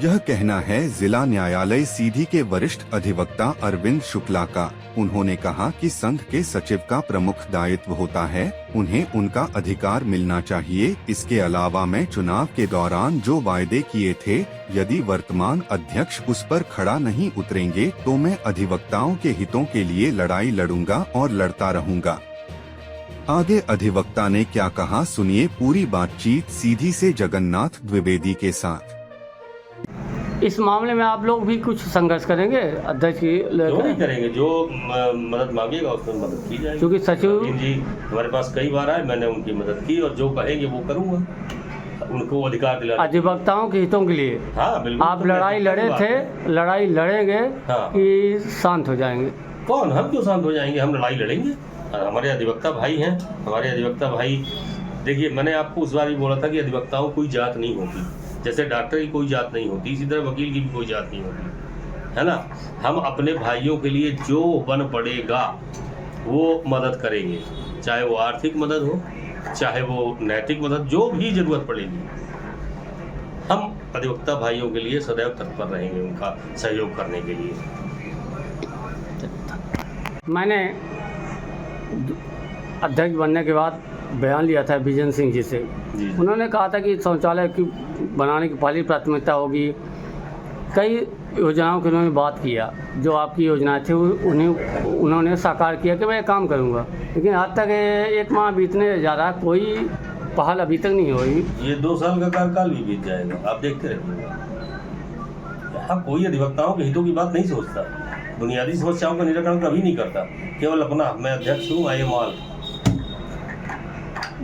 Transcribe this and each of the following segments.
यह कहना है जिला न्यायालय सीधी के वरिष्ठ अधिवक्ता अरविंद शुक्ला का। उन्होंने कहा कि संघ के सचिव का प्रमुख दायित्व होता है, उन्हें उनका अधिकार मिलना चाहिए। इसके अलावा मैं चुनाव के दौरान जो वायदे किए थे, यदि वर्तमान अध्यक्ष उस पर खड़ा नहीं उतरेंगे तो मैं अधिवक्ताओं के हितों के लिए लड़ाई लड़ूंगा और लड़ता रहूंगा। आगे अधिवक्ता ने क्या कहा, सुनिए पूरी बातचीत सीधी से जगन्नाथ द्विवेदी के साथ। इस मामले में आप लोग भी कुछ संघर्ष करेंगे अध्यक्ष की? क्यों नहीं करेंगे, जो मदद मांगेगा उसमें मदद की जाएगी। क्योंकि सचिव जी हमारे पास कई बार आए, मैंने उनकी मदद की और जो कहेंगे वो करूँगा, उनको अधिकार दिला। अधिवक्ताओं के हितों के लिए हाँ बिल्कुल। आप लड़ाई लड़े थे, लड़ाई लड़ेंगे कि शांत हो जाएंगे? कौन, हम क्यों शांत हो जाएंगे, हम लड़ाई लड़ेंगे। हमारे अधिवक्ता भाई हैं, हमारे अधिवक्ता भाई। देखिए मैंने आपको उस बार भी बोला था कि अधिवक्ताओं कोई जात नहीं होती, जैसे डॉक्टर की कोई जात नहीं होती, इसी तरह वकील की भी कोई जात नहीं होती, है ना। हम अपने भाइयों के लिए जो बन पड़ेगा वो मदद करेंगे, चाहे वो आर्थिक मदद हो, चाहे वो नैतिक मदद, जो भी जरूरत पड़ेगी हम अधिवक्ता भाइयों के लिए सदैव तत्पर रहेंगे, उनका सहयोग करने के लिए। मैंने अध्यक्ष बनने के बाद बयान लिया था विजन सिंह जी से। उन्होंने कहा था कि शौचालय की बनाने की पहली प्राथमिकता होगी। कई योजनाओं की उन्होंने बात किया, जो आपकी योजनाएं थी उन्होंने साकार किया कि मैं काम करूंगा, लेकिन आज तक 1 माह बीतने जा रहा, कोई पहल अभी तक नहीं हुई। ये 2 साल का कार्यकाल भी बीत जाएगा, आप देखते रहिएगा। यहाँ कोई अधिवक्ताओं के हितों की बात नहीं सोचता, बुनियादी समस्याओं का निराकरण कभी नहीं करता, केवल अपना मैं अध्यक्ष हूँ, आए माल।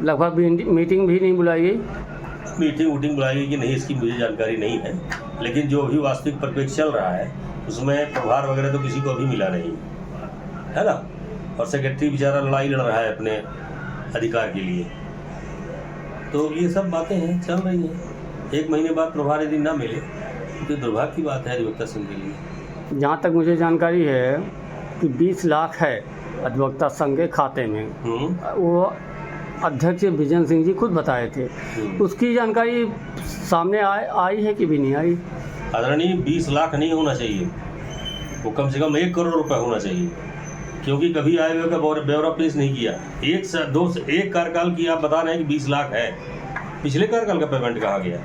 लगभग मीटिंग भी नहीं बुलाई गई। मीटिंग वूटिंग बुलाई गई कि नहीं, इसकी मुझे जानकारी नहीं है, लेकिन जो भी वास्तविक परिप्रेक्ष्य चल रहा है उसमें प्रभार वगैरह तो किसी को अभी मिला नहीं है ना। और सेक्रेटरी बेचारा लड़ाई लड़ रहा है अपने अधिकार के लिए। तो ये सब बातें हैं, चल रही हैं। 1 महीने बाद प्रभार यदि ना मिले तो दुर्भाग्य की बात है अधिवक्ता संघ के लिए। जहाँ तक मुझे जानकारी है कि 20 लाख है अधिवक्ता संघ के खाते में, वो अध्यक्ष विजन सिंह जी खुद बताए थे। उसकी जानकारी सामने आई है कि भी नहीं आई? आदरणीय 20 लाख नहीं होना चाहिए, वो कम से कम 1 करोड़ रुपए होना चाहिए, क्योंकि कभी आय व्यय का ब्यौरा पेश नहीं किया। एक कार्यकाल की आप बता रहे हैं कि 20 लाख है, पिछले कार्यकाल का पेमेंट कहाँ गया?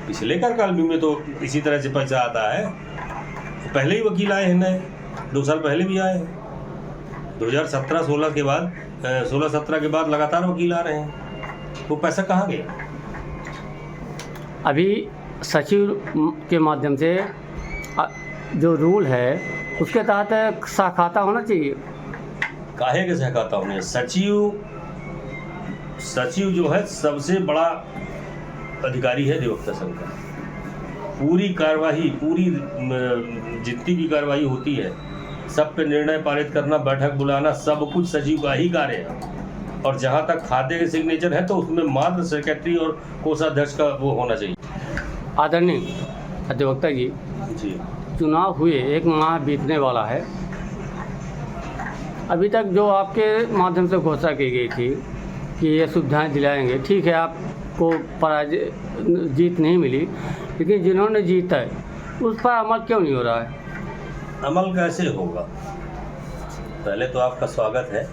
पिछले कार्यकाल में तो इसी तरह से पैसा आता है। पहले ही वकील आए हैं नए, 2 साल पहले भी आए हैं। 2017-16 के बाद 16-17 के बाद लगातार वकील आ रहे हैं, वो पैसा कहाँ गया? अभी सचिव के माध्यम से जो रूल है उसके तहत सहखाता होना चाहिए। काहे के सहखाता होने? सचिव जो है सबसे बड़ा अधिकारी है अधिवक्ता संघ का। पूरी कार्यवाही, पूरी जितनी भी कार्यवाही होती है, सब पे निर्णय पारित करना, बैठक बुलाना, सब कुछ सचिव का ही कार्य है। और जहाँ तक खाते के सिग्नेचर है तो उसमें मात्र सेक्रेटरी और कोषाध्यक्ष का वो होना चाहिए। आदरणीय अधिवक्ता जी, चुनाव हुए 1 माह बीतने वाला है, अभी तक जो आपके माध्यम से घोषणा की गई थी कि ये सुविधाएं दिलाएंगे, ठीक है आपको पराजय जीत नहीं मिली, लेकिन जिन्होंने जीता है उस पर अमल क्यों नहीं हो रहा है? अमल कैसे होगा? पहले तो आपका स्वागत है,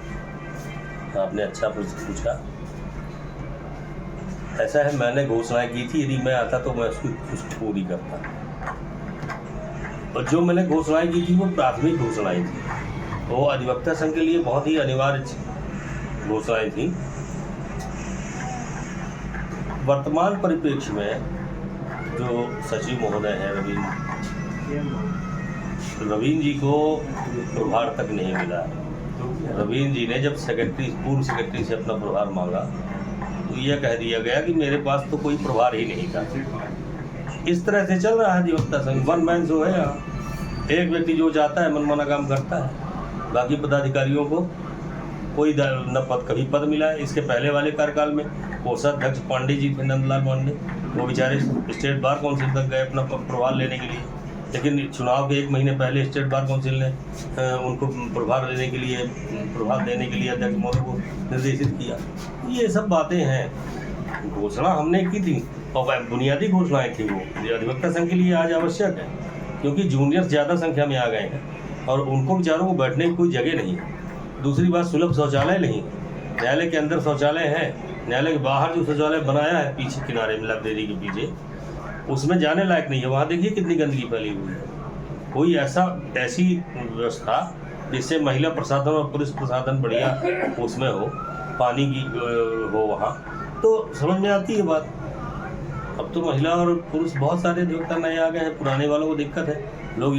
आपने अच्छा पूछा। ऐसा है, मैंने घोषणाएं की थी, यदि मैं आता तो मैं उसकी कुछ पूरी करता, और जो मैंने घोषणाएं की थी वो प्राथमिक घोषणाएं थी, वो अधिवक्ता संघ के लिए बहुत ही अनिवार्य घोषणाएं थी। वर्तमान परिप्रेक्ष्य में जो सचिव महोदय हैं रवीन जी को प्रभार तक नहीं मिला है। रवीन जी ने जब पूर्व सेक्रेटरी से अपना प्रभार मांगा तो यह कह दिया गया कि मेरे पास तो कोई प्रभार ही नहीं था। इस तरह से चल रहा है अधिवक्ता संघ, 1 मैन शो है यहाँ। एक व्यक्ति जो चाहता है मनमाना काम करता है, बाकी पदाधिकारियों को कोई न पद, कभी पद मिला है। इसके पहले वाले कार्यकाल में कोषाध्यक्ष पांडे जी थे, नंदलाल पांडे, वो बेचारे स्टेट बार काउंसिल तक गए अपना प्रभार लेने के लिए, लेकिन चुनाव के 1 महीने पहले स्टेट बार काउंसिल ने उनको प्रभार देने के लिए अध्यक्ष महोदय को निर्देशित किया। ये सब बातें हैं घोषणा हमने की थी और बुनियादी घोषणाएं थी वो अधिवक्ता संघ के लिए आज आवश्यक है, क्योंकि जूनियर्स ज़्यादा संख्या में आ गए हैं और उनको बेचारों को बैठने की कोई जगह नहीं है। दूसरी बात, सुलभ शौचालय नहीं, न्यायालय के अंदर शौचालय है, न्यायालय के बाहर जो शौचालय बनाया है पीछे किनारे में लाइब्रेरी के पीछे, उसमें जाने लायक नहीं है। वहाँ देखिए कितनी गंदगी फैली हुई है। कोई ऐसी व्यवस्था जिससे महिला प्रसाधन और पुरुष प्रसाधन बढ़िया उसमें हो, पानी की हो वहाँ, तो समझ में आती है बात। अब तो महिला और पुरुष बहुत सारे अधिवक्ता नए आ गए हैं, पुराने वालों को दिक्कत है, लोग